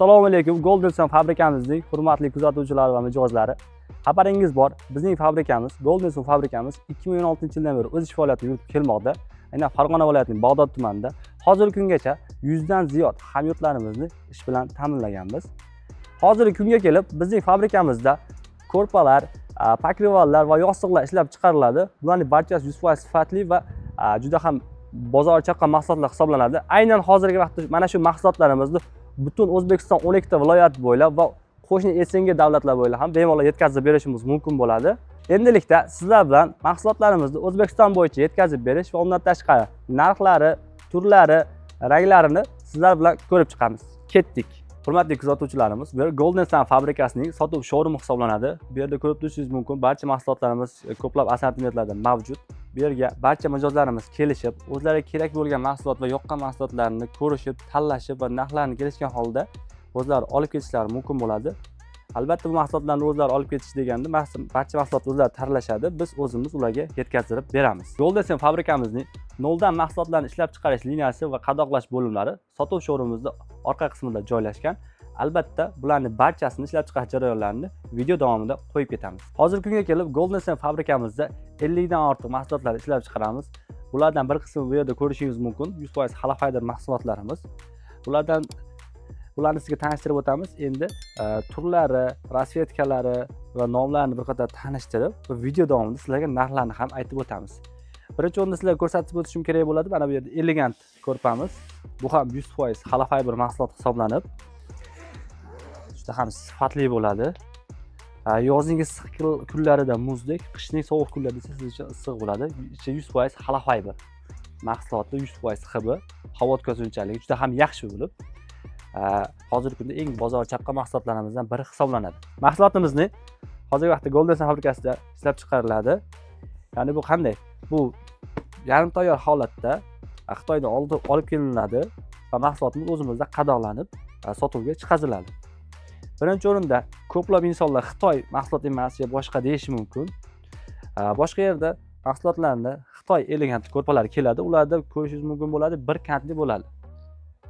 Assalomu alaykum. Golden Sun fabrikamizning hurmatli kuzatuvchilari va mijozlari. Xabaringiz bor, bizning fabrikamiz, Golden Sun fabrikamiz 2016-yildan beri o'z ish faoliyatini yuritib kelmoqda. Aynan Farg'ona viloyatining Bag'dod tumanida hozirgi kungacha 100 dan ziyod hamyurtlarimizni ish bilan ta'minlaganmiz. Hozirgi kunga kelib bizning fabrikamizda ko'rpalar, pokrivallar va yostiqlar ishlab chiqariladi. Bularning barchasi 100% sifatli va juda ham bozor chaqqan mahsulotlar hisoblanadi. Aynan hozirgi vaqtda mana shu mahsulotlarimizni butun O'zbekiston 12 ta viloyat bo'ylab va qo'shni SNG davlatlar bo'ylab ham bemalol yetkazib berishimiz mumkin bo'ladi. Endilikda sizlar bilan mahsulotlarimizni O'zbekiston bo'yicha yetkazib berish va undan tashqari narxlari, turlari, ranglarini sizlar bilan ko'rib chiqamiz. Ketdik. Hurmatli kuzatuvchilarimiz, bu yer Golden Sun fabrikasining sotuv showroom hisoblanadi. Bu yerda ko'rib turishingiz mumkin. Barcha mahsulotlarimiz ko'plab assortimentlarda mavjud. Bu yerga barcha mijozlarimiz kelishib, o'zlariga kerak bo'lgan mahsulot va yoqqan mahsulotlarni ko'rishib, tanlashib va narxlarini kelishgan holda o'zlari olib ketishlari mumkin bo'ladi. Albatta bu mahsulotlarni o'zlari olib ketish deganda barcha mahsulot o'zlari tanlashadi. Biz o'zimiz ularga yetkazib beramiz. Golden Sun fabrikamizning noldan mahsulotlarni ishlab chiqarish liniyasi va qadoqlash bo'limlari sotuv showroomimizda orqa qismida joylashgan. Albatta bularning barchasini ishlab chiqarish jarayonlarini video davomida qo'yib ketamiz. Hozirgi kunga kelib Golden Sun fabrikamizda 50 dan ortiq mahsulotlar ishlab chiqaramiz. Bulardan bir qismini bu yerda ko'rishingiz mumkin. 100% xalafaydir mahsulotlarimiz. Bularni sizga tanishtirib o'tamiz. Endi turlari, rasvetkalari va nomlarini bir qator tanishtirib, video davomida sizlarga narxlarni ham aytib o'tamiz. Birinchi o'rinda sizlarga ko'rsatib o'tishim kerak bo'ladi. Mana bu yerda elegant ko'rpamiz. Bu ham 100% xalafaydir mahsulot hisoblanib, juda ham sifatli bo'ladi. Yozning issiq kunlarida muzdek, qishning sovuq kunlarida esa siz uchun issiq bo'ladi. Ichi 100% xalafaydir mahsuloti, 100% hibi, havo o'tkazuvchanligi juda ham yaxshi bo'lib, hozirgi kunda eng bozor chaqqan mahsulotlarimizdan biri hisoblanadi. Mahsulotimizni hozirgi vaqtda Golden Sun fabrikasida ishlab chiqariladi. Ya'ni bu qanday? Bu yarim tayyor holatda Xitoydan olib kelinadi va mahsulotimiz o'zimizda qadoqlanib sotuvga chiqariladi. Birinchi o'rinda ko'plab insonlar Xitoy mahsulot emas, boshqa deyishi mumkin. Boshqa yerda mahsulotlarni Xitoy elegant ko'rpalari keladi. Ularda ko'rishingiz mumkin bo'ladi, bir kantli bo'ladi.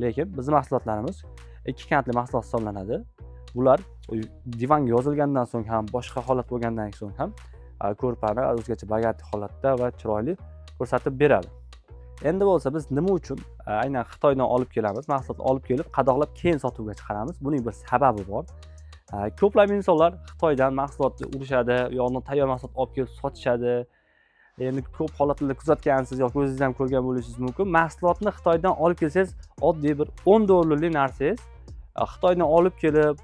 Lekin bizning mahsulotlarimiz ikki kantli mahsulot hisoblanadi. Bular divanga yozilgandan so'ng ham, boshqa holat bo'lgandan so'ng ham ko'rpani o'zgacha bagati holatda va chiroyli ko'rsatib beradi. Endi bo'lsa biz nima uchun aynan Xitoydan olib kelamiz, mahsulot olib kelib, qadoqlab keyin sotuvga chiqaramiz? Buning bir sababi bor. Ko'plab insonlar Xitoydan mahsulotni urishadi, yo'qni tayyor mahsulot olib kelib sotishadi. Endi ko'p holatlarda kuzatgansiz yoki o'zingiz ham ko'rgan bo'lishingiz mumkin. Mahsulotni Xitoydan olib kelsangiz, oddiy bir 10 dollarlik narsangiz Xitoydan olib kelib,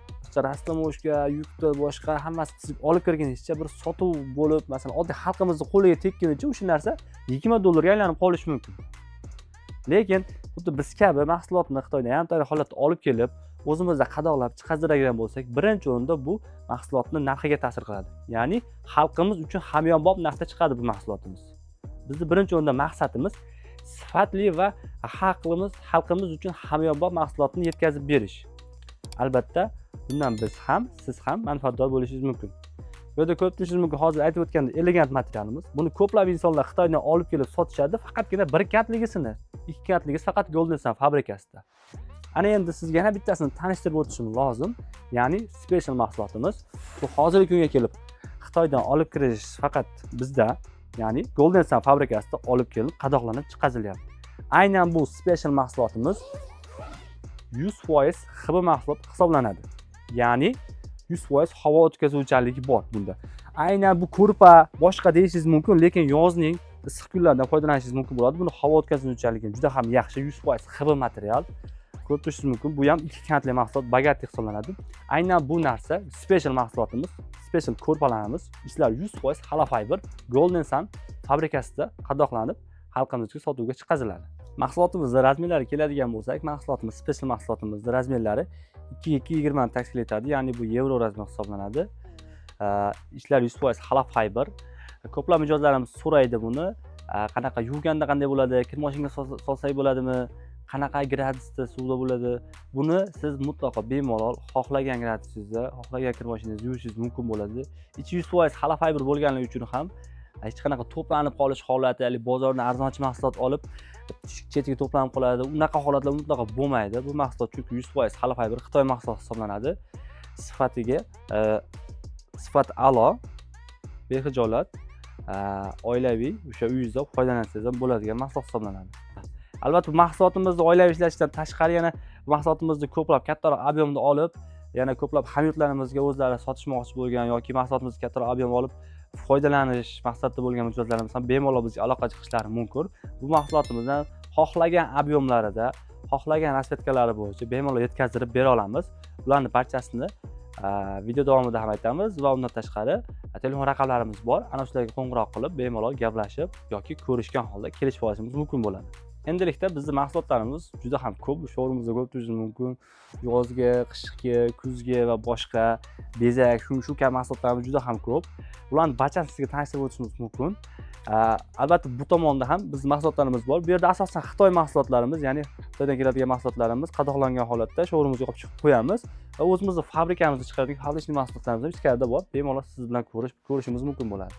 rastamoshka, yukda boshqa hammasi qilib olib kirganingizcha bir sotuv bo'lib, masalan, oddiy xalqimizning qo'liga tekkunicha o'sha narsa 20 dollarga aylanib qolishi mumkin. Lekin xuddi biz kabi mahsulotni Xitoydan yarim tayyor holatda olib kelib, o'zimizda qadoqlab chiqaradigan bo'lsak, birinchi o'rinda bu mahsulotning narxiga ta'sir qiladi. Ya'ni xalqimiz uchun hamyonbop narxda chiqadi bu mahsulotimiz. Bizning birinchi o'rinda maqsadimiz sifatli va xalqimiz uchun hamyonbop mahsulotni yetkazib berish. Albatta, bundan biz ham, siz ham manfaatdor bo'lishingiz mumkin. Bu yerda ko'rib turishingiz mumkin, hozir aytib o'tgandek elegant materialimiz. Buni ko'plab insonlar Xitoydan olib kelib sotishadi, faqatgina bir kantligisini, ikki kantligisi faqat Golden Sun fabrikasida. Ana endi sizga yana bittasini tanishtirib o'tishim lozim. Ya'ni special mahsulotimiz. Bu hozirgi kunga kelib Xitoydan olib kirish faqat bizda, ya'ni Golden Sun fabrikasida olib kelib, qadoqlanib chiqarilyapti. Aynan bu special mahsulotimiz 100% hibi mahsulot hisoblanadi. Ya'ni 100% havo o'tkazuvchanligi bor bunda. Aynan bu ko'rpa boshqa deyishingiz mumkin, lekin yozning issiq kunlardan foydalanishingiz mumkin bo'ladi. Buni havo o'tkazuvchanligi juda ham yaxshi, 100% hibi material. Ko'rib turishingiz mumkin. Bu ham ikki kantli mahsulot, bagati hisoblanadi. Aynan bu narsa special mahsulotimiz, special ko'rpalarimiz, ishlar 100% xalafaydir Golden Sun fabrikasida qadoqlanib, xalqimizga sotuvga chiqariladi. Mahsulotimizning razmerlari keladigan bo'lsak, mahsulotimiz special mahsulotimizning razmerlari 2-2.20 ni tashkil etadi, ya'ni bu yevro razmer hisoblanadi. Ishlar 100% xalafaydir. Ko'plab mijozlarimiz so'raydi buni, qanaqa yuvganda qanday bo'ladi, kir mashinaga solsak bo'ladimi? Qanaqa gradusda suvda bo'ladi? Buni siz mutlaqo bemalol xohlagan gradusingizda, xohlagan kir mashinangizni yuvishingiz mumkin bo'ladi. Ichi 100% xalafayber bo'lganligi uchun ham hech qanaqa to'planib qolish holati, ya'ni bozordan arzonchi mahsulot olib chetiga to'planib qoladi. Unaqa holatlar mutlaqo bo'lmaydi. Bu mahsulot chunki 100% xalqay bir Xitoy mahsuloti hisoblanadi. Sifatiga sifat a'lo, behijolat, oilaviy o'sha uyingizda foydalansangiz ham bo'ladigan mahsulot hisoblanadi. Albatta mahsulotimizni oilaviy ishlashdan tashqari yana mahsulotimizni ko'plab kattaroq ob'yemda olib, yana ko'plab hamyurtlarimizga o'zlari sotishmoqchi bo'lgan yoki mahsulotimizni kattaroq ob'yem olib foydalanish maqsadida bo'lgan mijozlarimiz ham bemalol bizga aloqa chiqishlari mumkin. Bu mahsulotimizni xohlagan ob'yemlarida, xohlagan rasvetkalari bo'yicha bemalol yetkazib bera olamiz. Bularni barchasini video davomida ham aytamiz va undan tashqari telefon raqamlarimiz bor. Ana shularga qo'ng'iroq qilib bemalol gaplashib yoki ko'rishgan holda kelishib olishimiz mumkin bo'ladi. Endilikda bizning mahsulotlarimiz juda ham ko'p. Showroomimizda ko'rib turishingiz mumkin. Yozgi, qishki, kuzgi va boshqa bezak, shu kabi mahsulotlarimiz juda ham ko'p. Ularni barchasini sizga tanishtirib o'tishimiz mumkin. Albatta bu tomonda ham biz mahsulotlarimiz bor. Bu yerda asosan Xitoy mahsulotlarimiz, ya'ni Xitoydan keladigan mahsulotlarimiz qadoqlangan holatda showroomimizga olib chiqib qo'yamiz va o'zimizning fabrikamizda chiqaradigan fabrikali mahsulotlarimiz ham ichkarida bor. Bemalol siz bilan ko'rishimiz mumkin bo'ladi.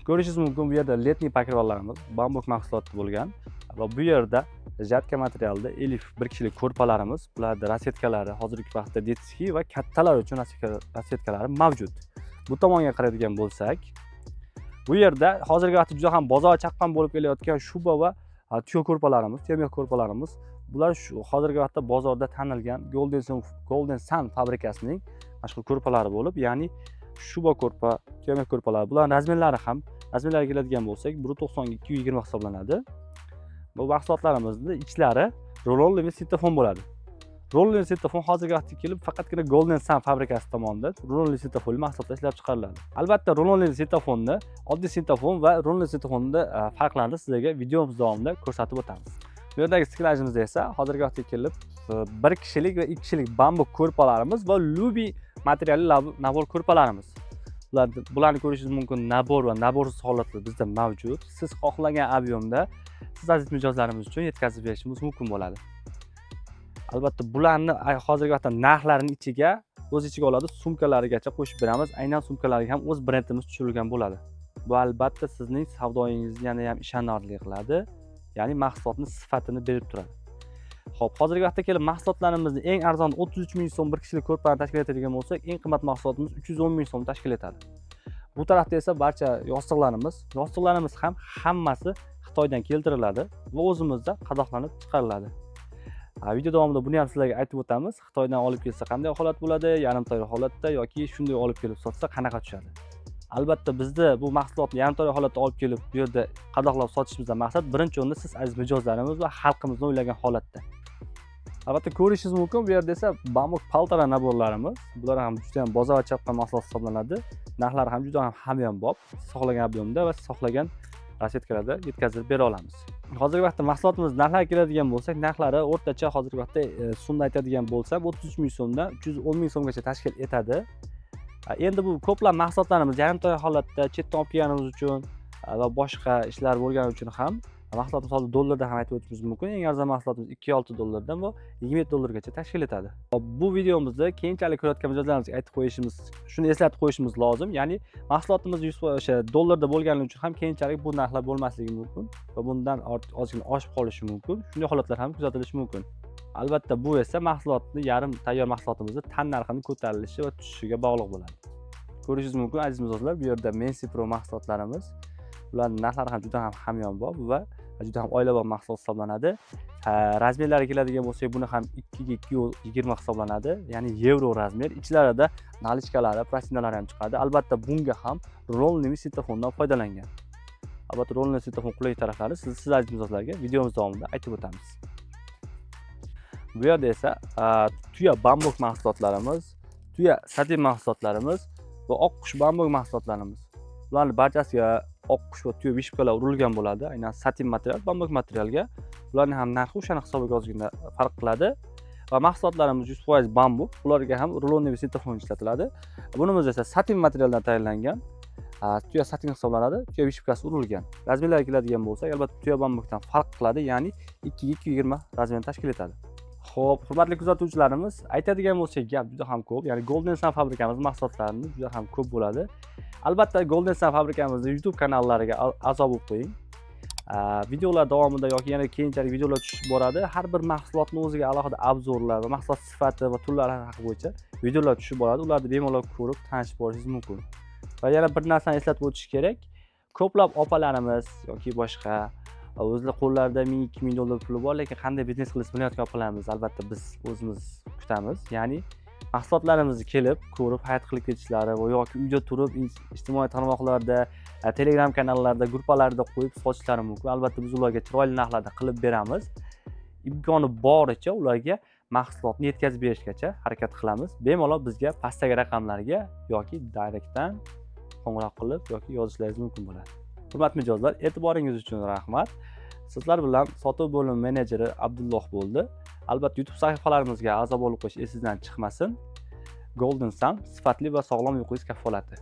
Ko'rishingiz mumkin, bu yerda letniy pakirvanlarimiz bambuk mahsuloti bo'lgan va bu yerda jatka materialda elif bir kishilik ko'rpalarimiz, bularda rasvetkalari hozirgi vaqtda detski va kattalar uchun rasvetkalari mavjud. Bu tomonga qaraydigan bo'lsak, bu yerda hozirgi vaqtda juda ham bozor chaqqon bo'lib kelayotgan shuba va tuyo ko'rpalarimiz, temir ko'rpalarimiz, bular shu hozirgi vaqtda bozorda tanilgan Golden Sun fabrikasining mashhur ko'rpalari bo'lib, ya'ni shuba ko'rpa, temir ko'rpalar. Bularning razmerlariga keladigan bo'lsak, 1.90 ga 220 hisoblanadi. Bu mahsulotlarimizning ichlari rulonli sitofon bo'ladi. Rulonli sitofon hozirgi vaqtda kelib faqatgina Golden Sun fabrikasi tomonidan rulonli sitofonli mahsulotlar ishlab chiqariladi. Albatta rulonli sitofonni oddiy sitofon va rulonli sitofonda farqlarini sizlarga videomiz davomida ko'rsatib o'tamiz. Bu yerdagi stiklajimizda esa hozirgi vaqtga kelib bir kishilik va ikki kishilik bambuk ko'rpalarimiz va lubi materialli nabor ko'rpalarimiz. Bularni ko'rishingiz mumkin. Nabor va naborsiz holatlar bizda mavjud. Siz xohlagan ob'yemda siz aziz mijozlarimiz uchun yetkazib berishimiz mumkin bo'ladi. Albatta bularni hozirgi vaqtda narxlarining ichiga o'z ichiga oladi, sumkalarigacha qo'shib beramiz. Aynan sumkalariga ham o'z brendimiz tushirilgan bo'ladi. Bu albatta sizning savdoyingizni yana ham ishonarli qiladi, ya'ni mahsulotning sifatini berib turadi. Xo'p, hozirgi vaqtda kelib mahsulotlarimizni eng arzon 33 ming so'm bir kishilik ko'rpani tashkil etadigan bo'lsak, eng qimmat mahsulotimiz 310 ming so'm tashkil etadi. Bu tarafda esa barcha yostiqlarimiz ham hammasi Xitoydan keltiriladi va o'zimizda qadoqlanib chiqariladi. Video davomida buni ham sizlarga aytib o'tamiz. Xitoydan olib kelsa qanday holat bo'ladi, yarim tayyor holatda yoki shunday olib kelib sotsa qanaqa tushadi. Albatta bizda bu mahsulotni yarim tayyor holatda olib kelib bu yerda qadoqlab sotishimizdan maqsad birinchi o'rinda siz aziz mijozlarimiz va xalqimizni o'ylagan holatda. Albatta ko'rishingiz mumkin, bu yerda esa bambuk paltara naborlarimiz. Bular ham juda ham bozor chaqqon mahsulot hisoblanadi. Narxlari ham juda ham hamyonbop, xohlagan ob'yemda va xohlagan rasvetkalarda yetkazib bera olamiz. Hozirgi vaqtda mahsulotimiz narxlariga keladigan bo'lsak, narxlari o'rtacha hozirgi vaqtda so'mda aytadigan bo'lsam 33 ming so'mdan 310 ming so'mgacha tashkil etadi. Endi bu ko'plab mahsulotlarimiz yarim tayyor holatda chetdan olib kelganimiz uchun va boshqa ishlar bo'lgani uchun ham mahsulotimiz hozir dollarda ham aytib o'tishimiz mumkin. Eng arzon mahsulotimiz 2.6 dollardan va 27 dollargacha tashkil etadi. Bu videomizda keyinchalik ko'rayotgan mijozlarimizga aytib qo'yishimiz, shuni eslatib qo'yishimiz lozim. Ya'ni mahsulotimiz 100% o'sha dollarda bo'lgani uchun ham keyinchalik bu narxlar bo'lmasligi mumkin va bundan ozgina oshib qolishi mumkin. Shunday holatlar ham kuzatilishi mumkin. Albatta bu esa mahsulotni yarim tayyor mahsulotimizni tan narxining ko'tarilishi va tushishiga bog'liq bo'ladi. Ko'rishingiz mumkin aziz mijozlar, bu yerda Mensi Pro mahsulotlarimiz. Ularning narxlari ham juda ham hamyonbop va juda ham oilabop mahsulot hisoblanadi. Razmerlariga keladigan bo'lsak, buni ham 2 ga 220 hisoblanadi, ya'ni yevro razmer. Ichlarida nalichkalari, plastinalari ham chiqadi. Albatta bunga ham rulonli sitofondan foydalangan. Albatta rulonli sitofon qulay taraflari siz aziz mijozlarga videomiz davomida aytib o'tamiz. Bu yerda esa tuya bambuk mahsulotlarimiz, tuya satin mahsulotlarimiz va oqqush bambuk mahsulotlarimiz. Bularning barchasiga oqqush va tuya vishkalar urilgan bo'ladi. Aynan satin material, bambuk materialga. Bularning ham narxi o'shani hisobiga ozgina farq qiladi. Va mahsulotlarimiz 100% bambuk. Ularga ham rulonli sitofon ishlatiladi. Bunimiz esa satin materialdan tayyorlangan. Tuya satin hisoblanadi. Tuya vishkasi urilgan. Razmerlarga keladigan bo'lsak, albatta tuya bambukdan farq qiladi, ya'ni 2 ga 220 razmerni tashkil etadi. Xo'p, hurmatli kuzatuvchilarimiz, aytadigan bo'lsak gap juda ham ko'p. Ya'ni Golden Sun fabrikamiz mahsulotlarini juda ham ko'p bo'ladi. Albatta Golden Sun fabrikamizning YouTube kanallariga a'zo bo'lib qo'ying. Videolar davomida yoki yana keyinchalik videolar tushib boradi. Har bir mahsulotning o'ziga alohida obzorlar va mahsulot sifati va turlari haqi bo'yicha videolar tushib boradi. Ularni bemalol ko'rib, tanishib borishingiz mumkin. Va yana bir narsani eslatib o'tish kerak. Ko'plab opalarimiz yoki boshqa o'zlari qo'llarida 1000-2000 dollar puli bor, lekin qanday biznes qilish bilmayotgan opalarimiz albatta biz o'zimiz kutamiz. Ya'ni mahsulotlarimizni kelib, ko'rib, hayat qilib ketishlari va yoki uyda turib ijtimoiy tarmoqlarda, Telegram kanallarda, gruppalarda qo'yib sotishlari mumkin. Albatta biz ularga chiroyli narxlarda qilib beramiz. Imkoni boricha ularga mahsulotni yetkazib berishgacha harakat qilamiz. Bemalol bizga pastdagi raqamlarga yoki direktdan qo'ng'iroq qilib yoki yozishlaringiz mumkin bo'ladi. Hurmatli mijozlar, e'tiboringiz uchun rahmat. Sizlar bilan sotuv bo'limi menejeri Abdulloh bo'ldi. Albatta YouTube sahifalarimizga a'zo bo'lib qo'yish esingizdan chiqmasin. Golden Sun sifatli va sog'lom uyqungiz kafolati.